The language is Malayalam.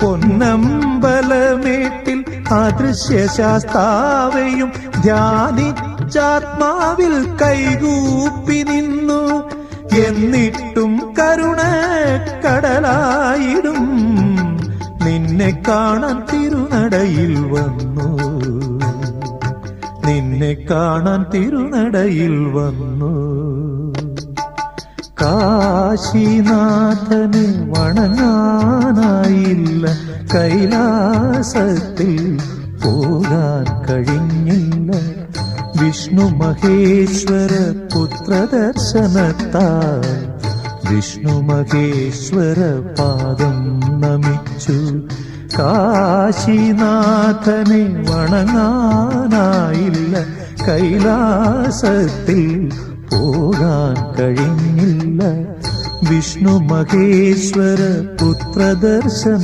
പൊന്നമ്പലമേട്ടിൽ അദൃശ്യശാസ്താവയും ധ്യാനിച്ചാത്മാവിൽ കൈകൂപ്പി നിന്നു. എന്നിട്ടും കരുണ കടലായിടും നിന്നെ കാണാൻ തിരുനടയിൽ വന്നു. നിന്നെ കാണാൻ തിരുനടയിൽ വന്നു. കാശിനാഥനെ വണങ്ങാനായില്ല, കൈലാസത്തിൽ പോകാൻ കഴിഞ്ഞില്ല. വിഷ്ണു മഹേശ്വര പുത്രദർശനത്താൽ വിഷ്ണു മഹേശ്വര പാദം നമിച്ചു. കാശിനാഥനെ വണങ്ങാനായില്ല, കൈലാസത്തിൽ പോകാൻ കഴിഞ്ഞില്ല. വിഷ്ണു മഹേശ്വര പുത്രദർശന